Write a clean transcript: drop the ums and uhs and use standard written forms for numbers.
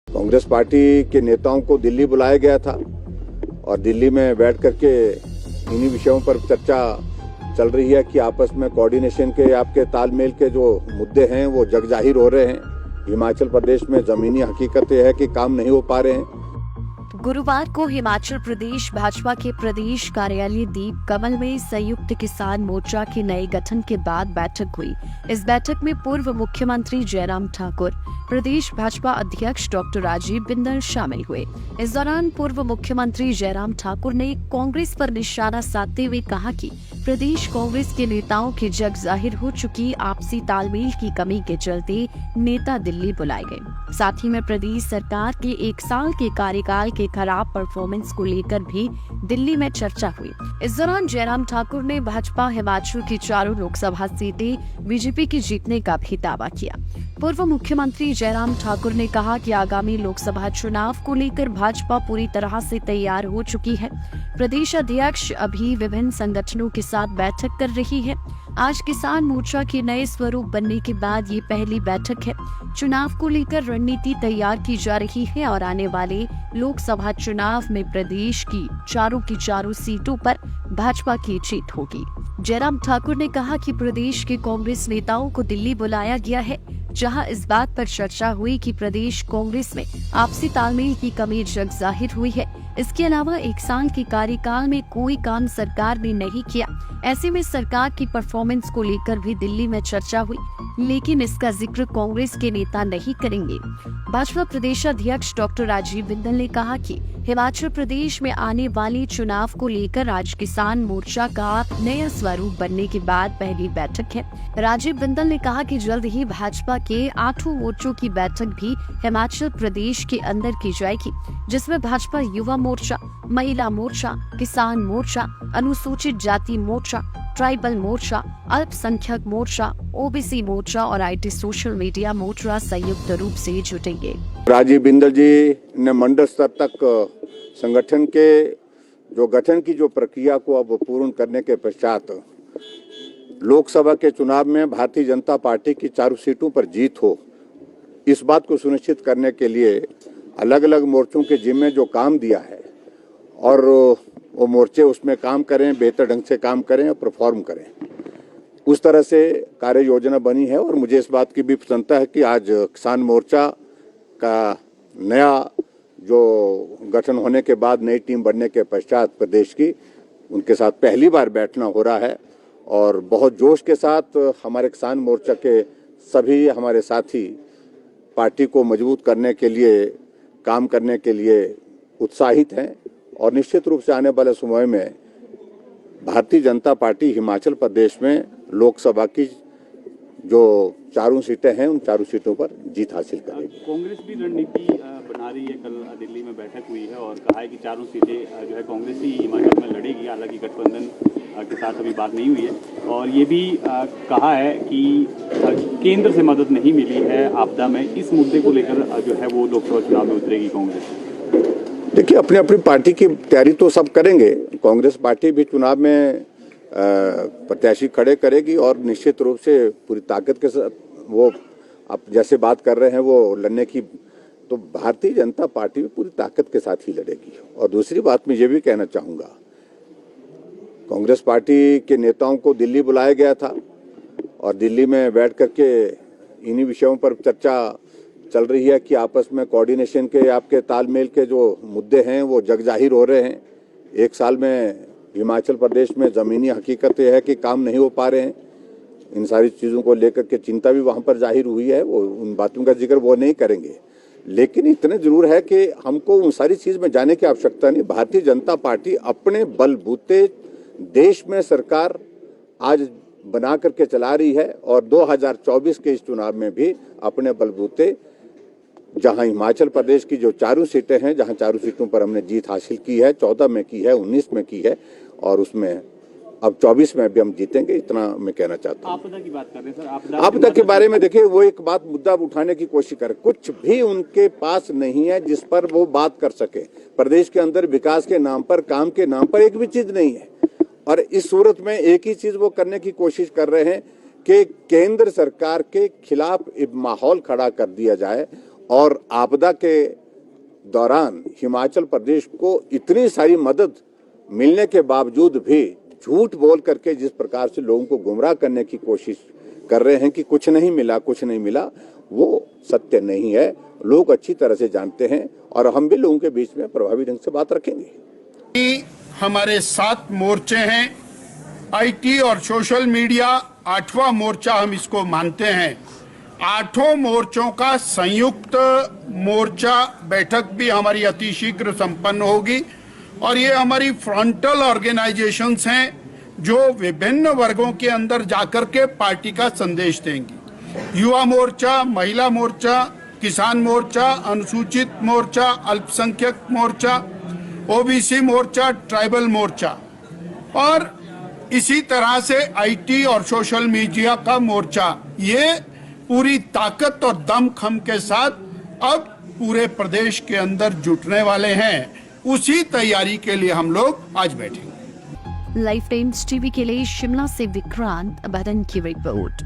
Congress party के नेताओं को दिल्ली बुलाया गया था और दिल्ली में बैठ करके इन्हीं विषयों पर चर्चा चल रही है कि आपस में कोऑर्डिनेशन के आपके तालमेल के जो मुद्दे हैं वो जग जाहिर हो रहे हैं। हिमाचल प्रदेश में जमीनी हकीकत यह है कि काम नहीं हो पा रहे हैं। गुरुवार को हिमाचल प्रदेश भाजपा के प्रदेश कार्यालय दीप कमल में संयुक्त किसान मोर्चा के नए गठन के बाद बैठक हुई। इस बैठक में पूर्व मुख्यमंत्री जयराम ठाकुर, प्रदेश भाजपा अध्यक्ष डॉक्टर राजीव बिंदल शामिल हुए। इस दौरान पूर्व मुख्यमंत्री जयराम ठाकुर ने कांग्रेस पर निशाना साधते हुए कहा कि प्रदेश कांग्रेस के नेताओं की जग जाहिर हो चुकी आपसी तालमेल की कमी के चलते नेता दिल्ली बुलाए गए। साथ ही में प्रदेश सरकार के 1 साल के कार्यकाल के खराब परफॉर्मेंस को लेकर भी दिल्ली में चर्चा हुई। इस दौरान जयराम ठाकुर ने भाजपा हिमाचल की 4 लोकसभा सीटें बीजेपी की जीतने का भी दावा किया। पूर्व मुख्यमंत्री जयराम ठाकुर ने कहा कि आगामी लोकसभा चुनाव को लेकर भाजपा पूरी तरह से तैयार हो चुकी है। प्रदेश अध्यक्ष अभी विभिन्न संगठनों के साथ बैठक कर रही है। आज किसान मोर्चा के नए स्वरूप बनने के बाद ये पहली बैठक है। चुनाव को लेकर रणनीति तैयार की जा रही है और आने वाले लोकसभा चुनाव में प्रदेश की 4 सीटों पर भाजपा की जीत होगी। जयराम ठाकुर ने कहा कि प्रदेश के कांग्रेस नेताओं को दिल्ली बुलाया गया है, जहां इस बात पर चर्चा हुई कि प्रदेश कांग्रेस में आपसी तालमेल की कमी जग जाहिर हुई है। इसके अलावा 1 साल के कार्यकाल में कोई काम सरकार ने नहीं किया। ऐसे में सरकार की परफॉर्मेंस को लेकर भी दिल्ली में चर्चा हुई, लेकिन इसका जिक्र कांग्रेस के नेता नहीं करेंगे। भाजपा प्रदेश अध्यक्ष डॉक्टर राजीव बिंदल ने कहा कि हिमाचल प्रदेश में आने वाले चुनाव को लेकर आज किसान मोर्चा का नया स्वरूप बनने के बाद पहली बैठक है। राजीव बिंदल ने कहा कि जल्द ही भाजपा के 8 मोर्चों की बैठक भी हिमाचल प्रदेश के अंदर की जाएगी, जिसमें भाजपा युवा मोर्चा, महिला मोर्चा, किसान मोर्चा, अनुसूचित जाति मोर्चा, ट्राइबल मोर्चा, अल्पसंख्यक मोर्चा, ओबीसी मोर्चा और आईटी सोशल मीडिया मोर्चा संयुक्त रूप से जुटेंगे। राजीव बिंदल जी ने मंडल स्तर तक संगठन के जो गठन की जो प्रक्रिया को अब पूर्ण करने के पश्चात लोकसभा के चुनाव में भारतीय जनता पार्टी की 4 सीटों पर जीत हो, इस बात को सुनिश्चित करने के लिए अलग अलग मोर्चों के जिम्मे जो काम दिया है और वो मोर्चे उसमें काम करें, बेहतर ढंग से काम करें और परफॉर्म करें, उस तरह से कार्य योजना बनी है। और मुझे इस बात की भी प्रसन्नता है कि आज किसान मोर्चा का नया जो गठन होने के बाद नई टीम बनने के पश्चात प्रदेश की उनके साथ पहली बार बैठना हो रहा है और बहुत जोश के साथ हमारे किसान मोर्चा के सभी हमारे साथी पार्टी को मजबूत करने के लिए, काम करने के लिए उत्साहित हैं और निश्चित रूप से आने वाले समय में भारतीय जनता पार्टी हिमाचल प्रदेश में लोकसभा की जो 4 सीटें हैं उन 4 सीटों पर जीत हासिल करेगी। कांग्रेस भी रणनीति बना रही है। कल दिल्ली में बैठक हुई है और कहा है कि 4 सीटें जो है कांग्रेस ही हिमाचल में लड़ेगी। हालांकि गठबंधन के साथ अभी बात नहीं हुई है और ये भी कहा है कि केंद्र से मदद नहीं मिली है आपदा में। इस मुद्दे को लेकर जो है वो लोकसभा चुनाव में उतरेगी कांग्रेस। देखिए, अपनी अपनी पार्टी की तैयारी तो सब करेंगे। कांग्रेस पार्टी भी चुनाव में प्रत्याशी खड़े करेगी और निश्चित रूप से पूरी ताकत के साथ वो आप जैसे बात कर रहे हैं वो लड़ने की, तो भारतीय जनता पार्टी भी पूरी ताकत के साथ ही लड़ेगी। और दूसरी बात मैं ये भी कहना चाहूँगा, कांग्रेस पार्टी के नेताओं को दिल्ली बुलाया गया था और दिल्ली में बैठ करके इन्हीं विषयों पर चर्चा चल रही है कि आपस में कोऑर्डिनेशन के आपके तालमेल के जो मुद्दे हैं वो जग जाहिर हो रहे हैं। 1 साल में हिमाचल प्रदेश में ज़मीनी हकीकत यह है कि काम नहीं हो पा रहे हैं। इन सारी चीज़ों को लेकर के चिंता भी वहाँ पर जाहिर हुई है। वो उन बातों का जिक्र वो नहीं करेंगे, लेकिन इतना जरूर है कि हमको उन सारी चीज़ में जाने की आवश्यकता नहीं। भारतीय जनता पार्टी अपने बलबूते देश में सरकार आज बना करके चला रही है और 2024 के इस चुनाव में भी अपने बलबूते, जहां हिमाचल प्रदेश की जो 4 सीटें हैं, जहां 4 सीटों पर हमने जीत हासिल की है, 14 में की है, 19 में की है और उसमें अब 24 में भी हम जीतेंगे, इतना मैं कहना चाहता हूँ। आपदा की बात कर रहे हैं सर, आपदा के बारे में देखिए, वो एक बात मुद्दा उठाने की कोशिश करे, कुछ भी उनके पास नहीं है जिस पर वो बात कर सके। प्रदेश के अंदर विकास के नाम पर, काम के नाम पर एक भी चीज नहीं है और इस सूरत में एक ही चीज वो करने की कोशिश कर रहे हैं कि केंद्र सरकार के खिलाफ एक माहौल खड़ा कर दिया जाए और आपदा के दौरान हिमाचल प्रदेश को इतनी सारी मदद मिलने के बावजूद भी झूठ बोल करके जिस प्रकार से लोगों को गुमराह करने की कोशिश कर रहे हैं कि कुछ नहीं मिला, वो सत्य नहीं है। लोग अच्छी तरह से जानते हैं और हम भी लोगों के बीच में प्रभावी ढंग से बात रखेंगे। हमारे 7 मोर्चे हैं, आईटी और सोशल मीडिया 8वां मोर्चा हम इसको मानते हैं। 8 मोर्चों का संयुक्त मोर्चा बैठक भी हमारी अतिशीघ्र संपन्न होगी और ये हमारी फ्रंटल ऑर्गेनाइजेशंस हैं जो विभिन्न वर्गों के अंदर जाकर के पार्टी का संदेश देंगी। युवा मोर्चा, महिला मोर्चा, किसान मोर्चा, अनुसूचित मोर्चा, अल्पसंख्यक मोर्चा, ओबीसी मोर्चा, ट्राइबल मोर्चा और इसी तरह से आईटी और सोशल मीडिया का मोर्चा, ये पूरी ताकत और दमखम के साथ अब पूरे प्रदेश के अंदर जुटने वाले हैं। उसी तैयारी के लिए हम लोग आज बैठे। लाइफ टाइम्स टीवी के लिए शिमला से विक्रांत बदन की रिपोर्ट।